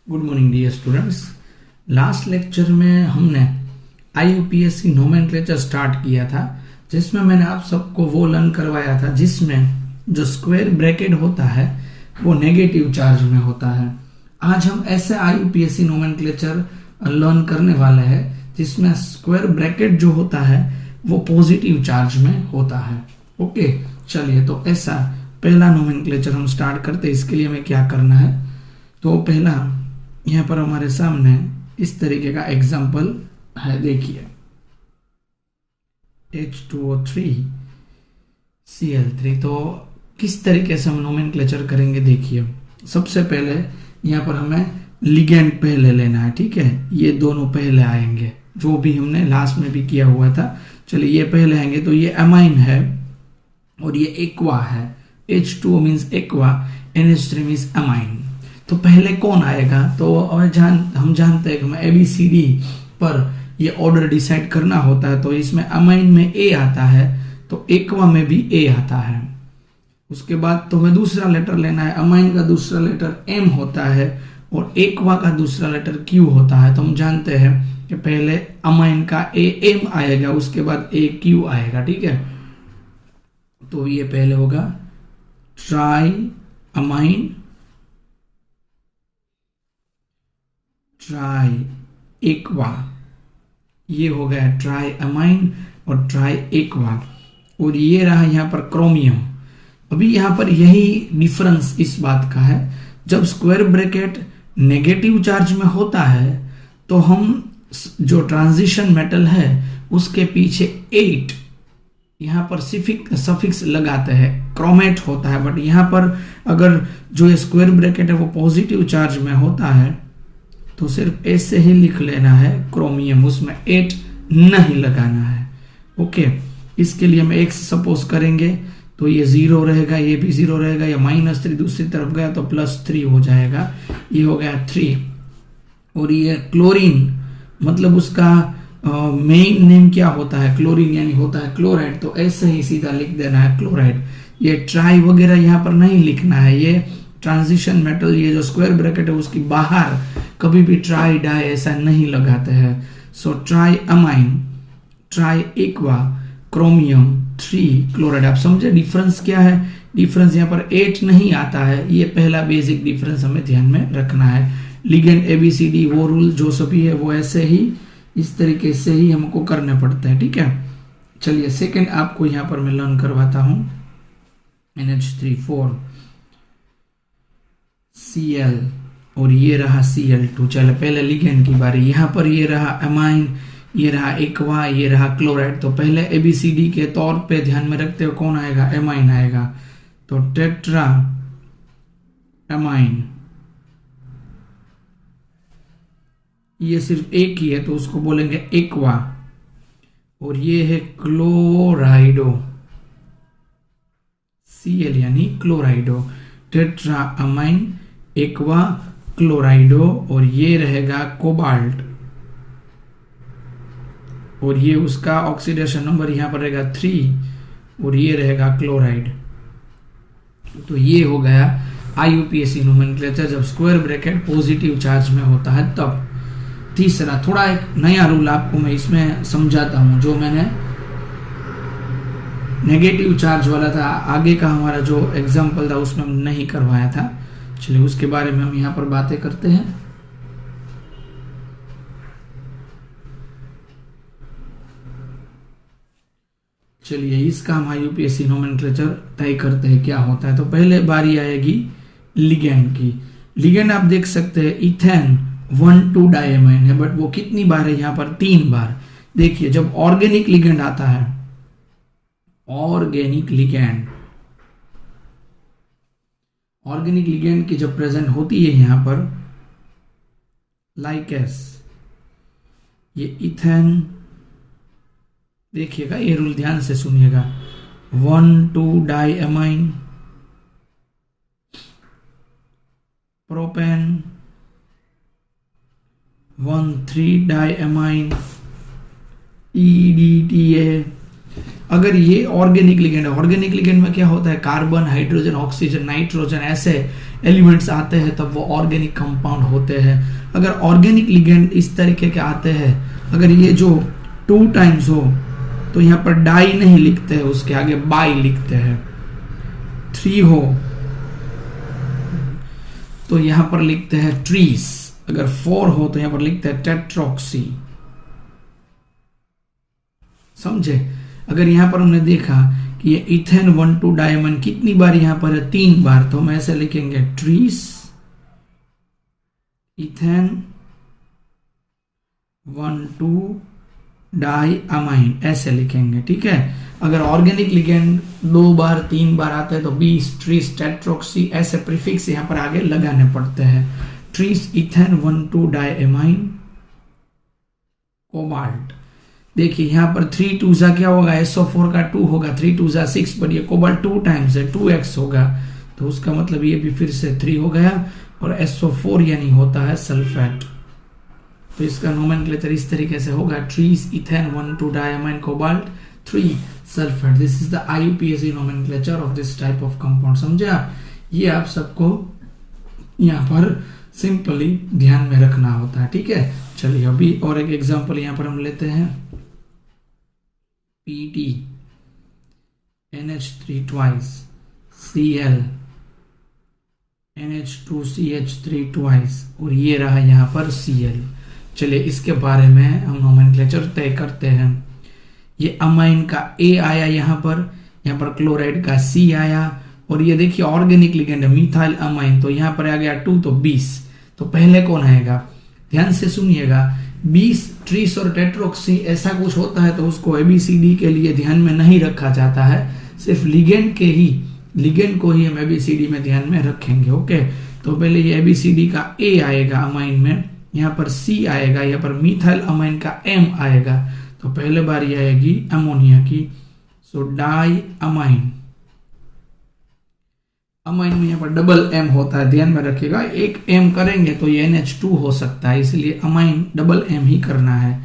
Good morning dear students. Last lecture में हमने IUPAC nomenclature start किया था, जिसमें मैंने आप सबको वो लर्न करवाया था जिसमें जो स्क्वायर ब्रैकेट होता है वो नेगेटिव चार्ज में होता है। आज हम ऐसे IUPAC नोमेनक्लेचर लर्न करने वाले हैं जिसमें स्क्वायर ब्रैकेट जो होता है वो पॉजिटिव चार्ज में होता है। ओके, चलिए तो ऐसा पहला नोमेनक्लेचर हम स्टार्ट करते हैं। इसके लिए हमें क्या करना है, तो पहला यहाँ पर हमारे सामने इस तरीके का एग्जाम्पल है, देखिए H2O3 Cl3। तो किस तरीके से हम नोमेनक्लेचर करेंगे, देखिए सबसे पहले यहाँ पर हमें लिगेंड पहले लेना है, ठीक है। ये दोनों पहले आएंगे, जो भी हमने लास्ट में भी किया हुआ था। चलिए ये पहले आएंगे, तो ये अमाइन है और ये एक्वा है। H2O means aqua, NH3 means amine. तो पहले कौन आएगा, तो हम जानते हैं कि हमें ABCD पर ये ऑर्डर डिसाइड करना होता है। तो इसमें अमाइन में A आता है, तो एक्वा में भी A आता है। उसके बाद तो हमें दूसरा लेटर लेना है। अमाइन का दूसरा लेटर M होता है और एक्वा का दूसरा लेटर Q होता है। तो हम जानते हैं कि पहले अमाइन का AM आएगा, उसके बाद AQ आएगा, ठीक है। तो ये पहले होगा ट्राई अमाइन, ट्राई एक्वा, ये हो गया ट्राई अमाइन और ट्राई एक्वा। और ये रहा यहाँ पर क्रोमियम। अभी यहाँ पर यही डिफरेंस इस बात का है, जब स्क्वायर ब्रैकेट नेगेटिव चार्ज में होता है तो हम जो ट्रांजिशन मेटल है उसके पीछे 8 यहाँ पर सफिक्स लगाते हैं, क्रोमेट होता है। बट यहाँ पर अगर जो ये स्क्वायर ब्रैकेट है वो पॉजिटिव चार्ज में होता है तो सिर्फ ऐसे ही लिख लेना है क्रोमियम, उसमें 8 नहीं लगाना है। ओके, इसके लिए हम x सपोज करेंगे तो ये 0 रहेगा, ये भी 0 रहेगा, या -3 दूसरी तरफ गया तो +3 हो जाएगा। ये हो गया 3। और ये क्लोरीन, मतलब उसका मेन नेम क्या होता है, क्लोरीन यानी होता है क्लोराइड, तो ऐसे ही सीधा लिख देना है क्लोराइड। ये ट्राई वगैरह यहाँ पर नहीं लिखना है, ये ट्रांजिशन मेटल, ये जो स्क्वायर ब्रैकेट है उसकी बाहर कभी भी ट्राई डाई ऐसा नहीं लगाते हैं। So try amine, try aqua, chromium, 3 chloride. आप समझे डिफरेंस क्या है? डिफरेंस यहाँ पर 8 नहीं आता है, ये पहला बेसिक डिफरेंस हमें ध्यान में रखना है। लिगेंड ABCD वो रूल जो सभी है वो ऐसे ही इस तरीके से ही हमको करने पड़ते हैं, ठीक है। चलिए सेकंड आपको यहाँ पर मैं लर्न करवाता हूँ। NH3 Cl और ये रहा Cl2। चलो पहले लिगेंड की बारी। यहाँ पर ये रहा अमाइन, ये रहा एक्वा, ये रहा क्लोराइड। तो पहले ABCD के तौर पे ध्यान में रखते हुए कौन आएगा, अमाइन आएगा। तो टेट्रा अमाइन, ये सिर्फ एक ही है तो उसको बोलेंगे एक्वा। और ये है क्लोराइडो, Cl यानी क्लोराइडो, टेट्रा अमाइन एक्वा क्लोराइडो। और ये रहेगा कोबाल्ट, और ये उसका ऑक्सीडेशन नंबर यहाँ पर रहेगा 3, और ये रहेगा क्लोराइड। तो ये हो गया IUPAC नोमेनक्लेचर जब स्क्वायर ब्रैकेट पॉजिटिव चार्ज में होता है तब। तीसरा, थोड़ा एक नया रूल आपको मैं इसमें समझाता हूं, जो मैंने नेगेटिव चार्ज वाला था आगे का हमारा जो एग्जाम्पल था उसमें हम नहीं करवाया था। चलिए उसके बारे में हम यहाँ पर बातें करते हैं। चलिए इसका हम IUPAC नोमेनक्लेचर तय करते हैं क्या होता है। तो पहले बारी आएगी लिगेंड की। लिगेंड आप देख सकते हैं इथेन 1,2 डायमाइन है, बट वो कितनी बार है यहाँ पर, 3 बार। देखिए जब ऑर्गेनिक लिगेंड आता है, ऑर्गेनिक लिगेंड की जब प्रेजेंट होती है यहाँ पर लाइकेस, ये इथेन, देखिएगा ये रूल ध्यान से सुनिएगा, 1,2 डायमाइन, प्रोपेन 1,3 डायमाइन, EDTA। अगर ये ऑर्गेनिक लिगेंड है, ऑर्गेनिक लिगेंड में क्या होता है, कार्बन, हाइड्रोजन, ऑक्सीजन, नाइट्रोजन, ऐसे एलिमेंट्स आते हैं तब वो ऑर्गेनिक कंपाउंड होते हैं। अगर ऑर्गेनिक लिगेंड इस तरीके के आते हैं, अगर ये जो 2 टाइम्स हो तो यहाँ पर डाई नहीं लिखते हैं, उसके आगे बाई लिखते हैं। 3 हो तो यहाँ पर लिखते हैं ट्रीस। अगर 4 हो तो यहाँ पर लिखते हैं टेट्रोक्सी। समझे? अगर यहाँ पर हमने देखा कि ये इथेन 1,2 डायमंड कितनी बार यहाँ पर है, 3 बार, तो हम ऐसे लिखेंगे ट्रीस इथेन 1,2 डाइअमाइन, ऐसे लिखेंगे। ठीक है। अगर ऑर्गेनिक लिगेंड 2 बार 3 बार आता है तो 20 ट्रीस टेट्रोक्सी, ऐसे प्रीफिक्स यहाँ पर आगे लगाने पड़ते हैं। Trees ethane 1,2 diamine cobalt. देखिए यहाँ पर 3 2 क्या होगा, SO4 का 2 होगा, 3 2 6, पर ये कोबाल्ट 2 टाइम्स है, 2x होगा, तो उसका मतलब ये भी फिर से 3 हो गया, और SO4 यानी होता है सल्फेट। तो इसका नोमेनक्लेचर इस तरीके से होगा, trees ethane 1,2 diamine cobalt 3 sulphate. This is the IUPAC nomenclature of this type of compound. समझे आप? ये आप सबको यहाँ पर सिंपली ध्यान में रखना होता है। ठीक है। चलिए अभी और एक एग्जांपल यहाँ पर हम लेते हैं। PD NH3 twice Cl NH2CH3 twice, और ये रहा यहाँ पर Cl। चलिए इसके बारे में हम नोमेनक्लेचर तय करते हैं। ये अमाइन का A आया, यहाँ पर क्लोराइड का C आया, और ये देखिए ऑर्गेनिक लिगेंड मिथाइल अमाइन, तो यहाँ पर आ गया 2 तो 20। तो पहले कौन आएगा? ध्यान से सुनिएगा। 20 ट्रीस और टेट्रोक्सी ऐसा कुछ होता है तो उसको ABCD के लिए ध्यान में नहीं रखा जाता है, सिर्फ लिगेंड को ही हम ABCD में ध्यान में रखेंगे। ओके। तो पहले ये ABCD का A आएगा अमाइन में, यहाँ पर C आएगा, यहाँ पर मिथाइल अमाइन का M आएगा, तो पहले बार ये आएगी अमोनिया की। सो डाई अमाइन, अमाइन में यहाँ पर डबल M होता है, ध्यान में रखिएगा। एक M करेंगे तो ये NH2 हो सकता है, इसलिए अमाइन डबल M ही करना है।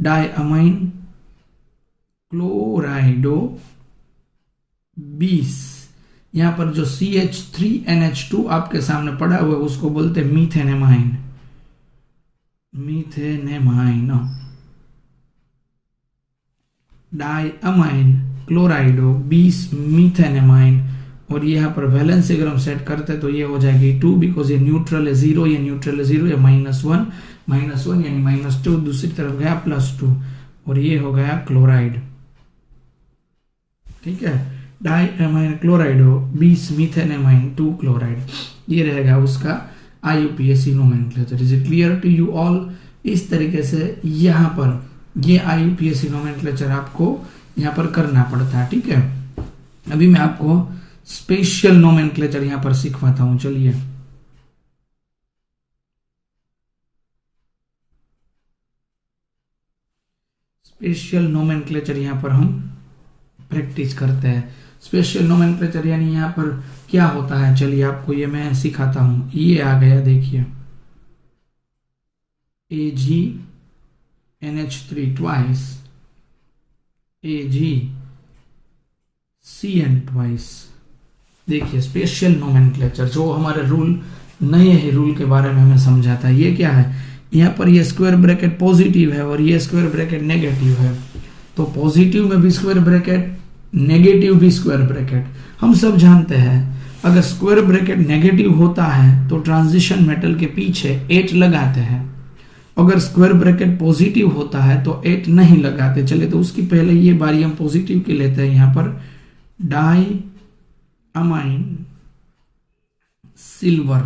डाई अमाइन क्लोराइडो 20, यहाँ पर जो CH3NH2 आपके सामने पड़ा हुआ है उसको बोलते हैं मीथेनेमाइन। डाई अमाइन क्लोराइडो 20 मीथेनेमाइन, और ये यहाँ पर वैलेंस अगर हम सेट करते हैं तो ये हो जाएगी 2, बिकॉज ये न्यूट्रल है 0, ये न्यूट्रल है 0, ये -1 यानी -2, दूसरी तरफ गया +2, और ये हो गया क्लोराइड। ठीक है। Diamine chlorido 20 methanamine 2 chloride, ये रहेगा उसका IUPAC nomenclature. Is it clear to you all? इस तरीके से यहाँ पर ये IUPAC नोमेनक्लेचर आपको यहाँ पर करना पड़ता है। ठीक है। अभी मैं आपको स्पेशल नोमेनक्लेचर यहाँ पर सिखवाता हूं। चलिए स्पेशल नोमेनक्लेचर यहाँ पर हम प्रैक्टिस करते हैं। स्पेशल नोमेनक्लेचर यानी यहाँ पर क्या होता है, चलिए आपको ये मैं सिखाता हूं। ये आ गया, देखिए AgNH3 twice, AgCN twice। देखिए स्पेशल नोमेनक्लेचर, जो हमारे रूल नए है, रूल के बारे में हमें समझाता है। ये क्या है, यहाँ पर ये स्क्वायर ब्रैकेट पॉजिटिव है और ये स्क्वायर ब्रैकेट नेगेटिव है, तो पॉजिटिव में भी स्क्वायर ब्रैकेट, नेगेटिव भी स्क्वायर ब्रैकेट। हम सब जानते हैं अगर स्क्वायर ब्रैकेट नेगेटिव होता है तो ट्रांजिशन मेटल के पीछे 8 लगाते हैं, अगर स्क्वायर ब्रैकेट पॉजिटिव होता है तो 8 नहीं लगाते। चले तो उसकी पहले ये बारी हम पॉजिटिव की लेते हैं। यहाँ पर डाई अमाइन सिल्वर,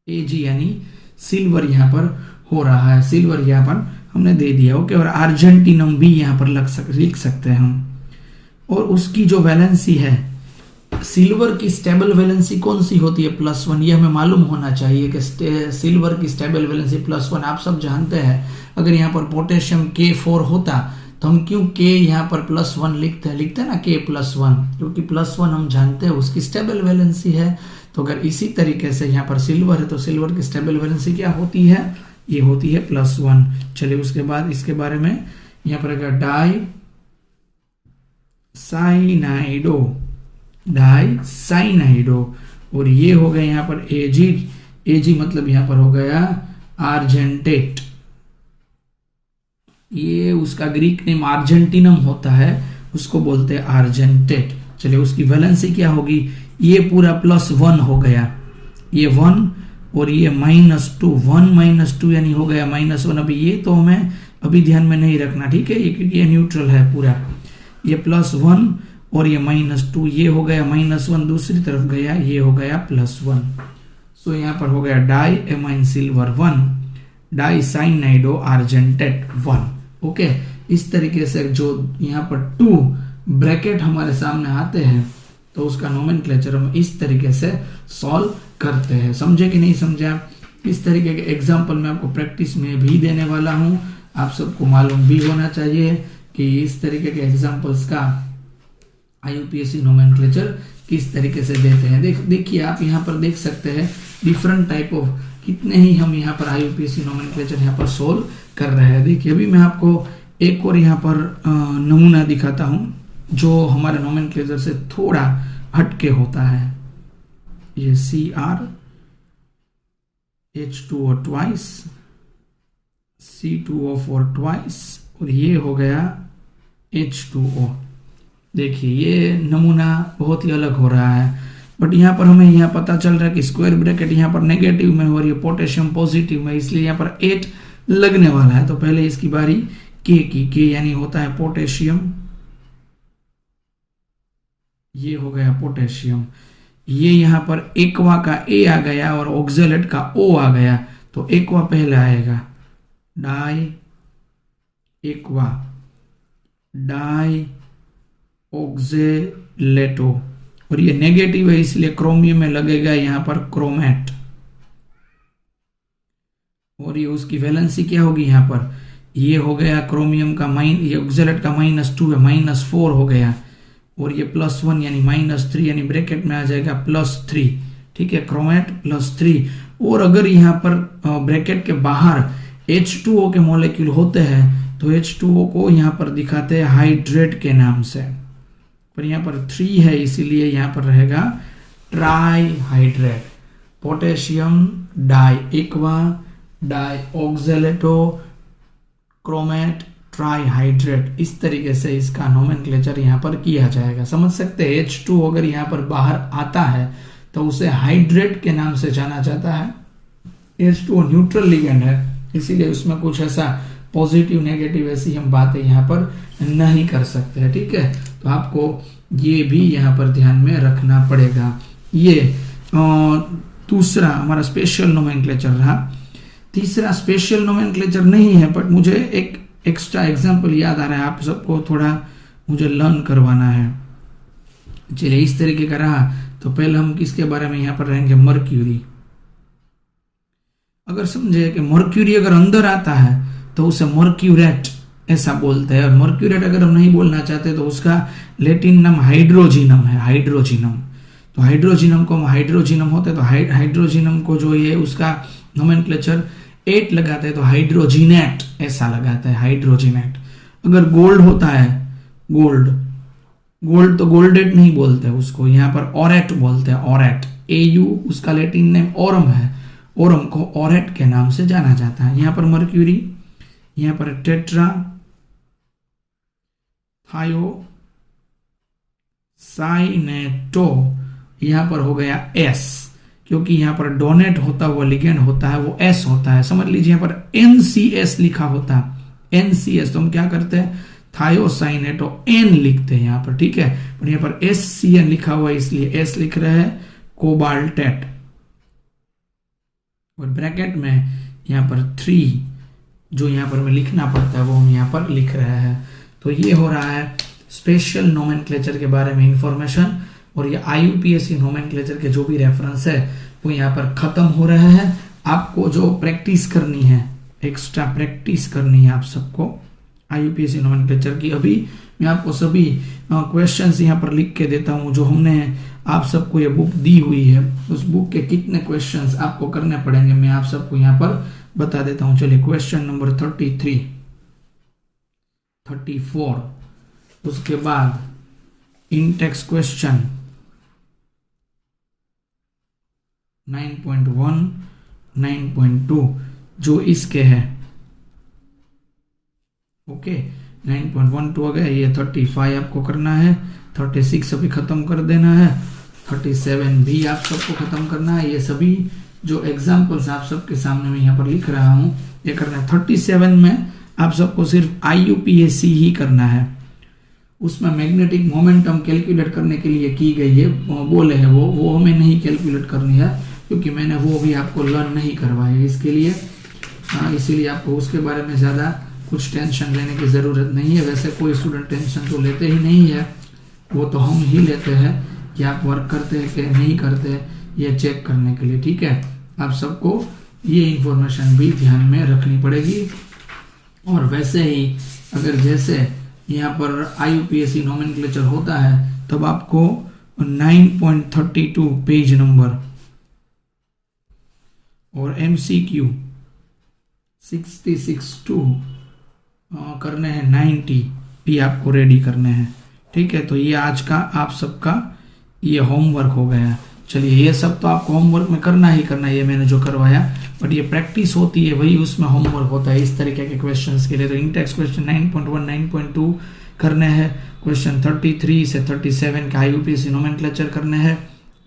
Ag यानी सिल्वर यहाँ पर हो रहा है, सिल्वर यहाँ पर हमने दे दिया। ओके। और अर्जेंटिनम भी यहाँ पर लिख सकते हैं हम। और उसकी जो वैलेंसी है, सिल्वर की स्टेबल वैलेंसी कौन सी होती है, +1। ये हमें मालूम होना चाहिए कि सिल्वर की स्टेबल वैलेंसी +1। आप सब जानते हैं अगर यहाँ पर पोटेशियम K4 होता तो हम क्यों K यहाँ पर +1 लिखते हैं ना, K+1, क्योंकि +1 हम जानते हैं उसकी स्टेबल वैलेंसी है। तो अगर इसी तरीके से यहाँ पर सिल्वर है तो सिल्वर की स्टेबल वैलेंसी क्या होती है, ये होती है +1। चलिए उसके बाद इसके बारे में यहाँ पर अगर डाई साइनाइडो और ये हो गया यहाँ पर एजी, एजी मतलब यहाँ पर हो गया आर्जेंटेट। ये उसका ग्रीक नेम अर्जेंटिनम होता है, उसको बोलते हैं आर्जेंटेट। चलिए उसकी वैलेंसी क्या होगी, ये पूरा +1 हो गया, ये 1 और ये -2, 1 -2 यानी हो गया -1। अभी ये तो हमें अभी ध्यान में नहीं रखना, ठीक है, ये क्योंकि ये न्यूट्रल है पूरा। ये +1 और ये -2, ये हो गया -1, दूसरी तरफ गया, ये हो गया +1। सो यहाँ पर हो गया di amine silver 1, di cyanido argentate 1। Okay, इस तरीके से जो यहाँ पर 2 ब्रैकेट हमारे सामने आते हैं तो उसका नोमेनक्लेचर हम इस तरीके से सॉल्व करते हैं। समझे कि नहीं समझे आप? इस तरीके के एग्जाम्पल मैं आपको प्रैक्टिस में भी देने वाला हूँ, आप सबको मालूम भी होना चाहिए कि इस तरीके के एग्जाम्पल्स का IUPAC नोमेनक्लेचर किस तरीके से देते हैं। देखिए आप यहाँ पर देख सकते हैं डिफरेंट टाइप ऑफ कितने ही हम यहाँ पर IUPAC नोमेनक्लेचर यहाँ पर सोल्व कर रहे हैं। देखिए अभी मैं आपको एक और यहाँ पर नमूना दिखाता हूँ जो हमारे नोमेनक्लेचर से थोड़ा हटके होता है। ये Cr H2O twice, C2O4 twice और ये हो गया H2O। देखिए ये नमूना बहुत ही अलग हो रहा है, बट यहाँ पर हमें यहाँ पता चल रहा है कि स्क्वायर ब्रैकेट यहाँ पर नेगेटिव में हो रही है, पोटेशियम पॉजिटिव में, इसलिए यहाँ पर 8 लगने वाला है। तो पहले इसकी बारी K की, K यानी होता है पोटेशियम, ये हो गया पोटेशियम। ये यहाँ पर एक्वा का A आ गया और ऑक्जेलेट का O आ गया, तो एक्वा पहले आएगा, डाई एक्वा, डाई ऑक्जेलेटो, और ये नेगेटिव है इसलिए क्रोमियम में लगेगा यहाँ पर क्रोमेट, और ये उसकी वैलेंसी क्या होगी यहाँ पर, ये हो गया क्रोमियम का ये ऑक्जेलेट का -2 है, -4 हो गया, और ये +1 यानी -3 यानी ब्रैकेट में आ जाएगा +3, ठीक है, क्रोमेट +3। और अगर यहाँ पर ब्रैकेट के बाहर H2O के मॉलिक्यूल होते हैं तो H2O को यहाँ पर दिखाते हैं हाइड्रेट के नाम से, पर यहाँ पर 3 है इसीलिए यहाँ पर रहेगा trihydrate. Potassium diaqua, dioxalato, chromate, trihydrate, इस तरीके से इसका नोमेनक्लेचर यहाँ पर किया जाएगा। समझ सकते हैं H2 अगर यहाँ पर बाहर आता है तो उसे हाइड्रेट के नाम से जाना जाता है। H2O न्यूट्रल लिगेंड है इसीलिए उसमें कुछ ऐसा पॉजिटिव नेगेटिव ऐसी हम बातें यहाँ पर नहीं कर सकते हैं, ठीक है। तो आपको ये भी यहाँ पर ध्यान में रखना पड़ेगा। ये दूसरा हमारा स्पेशल नोमेनक्लेचर रहा। तीसरा स्पेशल नोमेनक्लेचर नहीं है, बट मुझे एक एक्स्ट्रा एग्जाम्पल याद आ रहा है, आप सबको थोड़ा मुझे लर्न करवाना है। चलिए इस तरीके का रहा, तो पहले हम किसके बारे में यहाँ पर रहेंगे, मर्क्यूरी। अगर समझे कि मर्क्यूरी अगर अंदर आता है तो उसे मर्क्यूरेट ऐसा बोलते हैं, और मर्क्यूरेट अगर हम नहीं बोलना चाहते तो उसका लैटिन नाम हाइड्रोजिनम है, हाइड्रोजिनम। तो हाइड्रोजिनम को हम हाइड्रोजिनम होते तो हाइड्रोजिनम को जो ये उसका नोमेनक्लेचर 8 लगाते हैं तो हाइड्रोजिनेट ऐसा लगाता है, हाइड्रोजिनेट। अगर गोल्ड होता है, गोल्ड तो गोल्डेट नहीं बोलते उसको, यहाँ पर ऑरेट बोलते हैं, ऑरेट, AU उसका लैटिन नेम ओरम है, ओरम को ऑरेट के नाम से जाना जाता है। यहाँ पर मर्क्यूरी, यहाँ पर टेट्रा थायो साइनेटो, यहाँ पर हो गया S, क्योंकि यहाँ पर डोनेट होता हुआ लिगेंड होता है वो S होता है। समझ लीजिए यहाँ पर NCS लिखा होता है, NCS, तो हम क्या करते हैं थायोसाइनेटो N लिखते हैं यहाँ पर, ठीक है, पर यहाँ पर SCN लिखा हुआ है इसलिए S लिख रहे हैं, कोबाल्टेट, और ब्रैकेट में यहाँ पर 3 जो यहाँ पर हमें लिखना पड़ता है वो हम यहाँ पर लिख रहे हैं। तो ये हो रहा है स्पेशल नोमेनक्लेचर के बारे में इंफॉर्मेशन, और ये IUPAC नोमेनक्लेचर के जो भी रेफरेंस है वो यहाँ पर खत्म हो रहे हैं। आपको जो प्रैक्टिस करनी है, एक्स्ट्रा प्रैक्टिस करनी है आप सबको IUPAC नोमेनक्लेचर की। अभी मैं आपको सभी क्वेश्चंस यहाँ पर लिख के देता हूँ जो हमने आप सबको ये बुक दी हुई है, उस बुक के कितने क्वेश्चंस आपको करने पड़ेंगे मैं आप सबको यहाँ पर बता देता हूँ। चलिए क्वेश्चन नंबर 33, 34, उसके बाद इंटेक्स क्वेश्चन, 9.1, 9.2 जो इसके है। ओके, 9.12 हो गया। ये 35 आपको करना है, 36 अभी खत्म कर देना है, 37 भी आप सबको खत्म करना है। ये सभी जो एग्जाम्पल्स आप सबके सामने मैं यहाँ पर लिख रहा हूँ ये करना है। 37 में आप सबको सिर्फ IUPAC ही करना है। उसमें मैग्नेटिक मोमेंटम कैलकुलेट करने के लिए की गई है, बोले है वो हमें नहीं कैलकुलेट करनी है क्योंकि मैंने वो भी आपको लर्न नहीं करवाया इसके लिए। इसीलिए आपको उसके बारे में ज़्यादा कुछ टेंशन लेने की ज़रूरत नहीं है। वैसे कोई स्टूडेंट टेंशन तो लेते ही नहीं है, वो तो हम ही लेते हैं कि आप वर्क करते हैं कि नहीं करते ये चेक करने के लिए। ठीक है, आप सबको ये इंफॉर्मेशन भी ध्यान में रखनी पड़ेगी। और वैसे ही अगर जैसे यहाँ पर IUPAC नोमेनक्लेचर होता है तब आपको 9.32 पेज नंबर और MCQ 66 टू करने हैं 90 भी आपको रेडी करने हैं। ठीक है, तो ये आज का आप सबका ये होमवर्क हो गया। चलिए, ये सब तो आपको होमवर्क में करना ही करना है, ये मैंने जो करवाया, बट ये प्रैक्टिस होती है वही उसमें होमवर्क होता है इस तरीके के क्वेश्चंस के लिए। तो इंटेक्स क्वेश्चन 9.1, 9.2 करने हैं, क्वेश्चन 33 से 37 का IUPAC नोमेनक्लेचर करने हैं।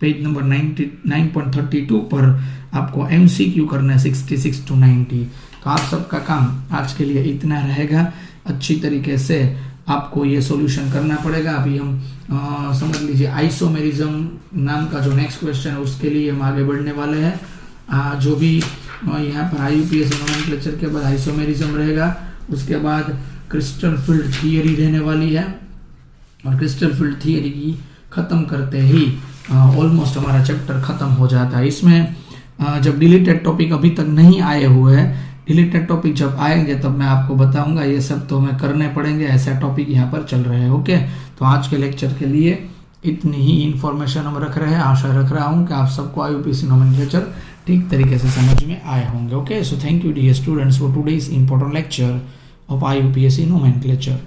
पेज नंबर 9.32 पर आपको MCQ करना है 66 टू 90। तो आप सबका काम आज के लिए इतना रहेगा। अच्छी तरीके से आपको ये सॉल्यूशन करना पड़ेगा। अभी हम समझ लीजिए आइसोमेरिज्म नाम का जो नेक्स्ट क्वेश्चन है उसके लिए हम आगे बढ़ने वाले हैं। जो भी यहाँ पर IUPAC नोमेनक्लेचर के बाद आइसोमेरिज्म रहेगा, उसके बाद क्रिस्टल फील्ड थियरी रहने वाली है और क्रिस्टल फील्ड थियरी की खत्म करते ही ऑलमोस्ट हमारा चैप्टर खत्म हो जाता है। इसमें जब डिलीटेड टॉपिक अभी तक नहीं आए हुए हैं, डिलीटेड टॉपिक जब आएंगे तब मैं आपको बताऊंगा। ये सब तो हमें करने पड़ेंगे, ऐसा टॉपिक यहाँ पर चल रहे हैं। ओके, तो आज के लेक्चर के लिए इतनी ही इंफॉर्मेशन हम रख रहे हैं। आशा रख रहा हूँ कि आप सबको IUPAC नोमेनक्लेचर ठीक तरीके से समझ में आए होंगे। Okay, so thank you dear students for today's important lecture of IUPAC nomenclature.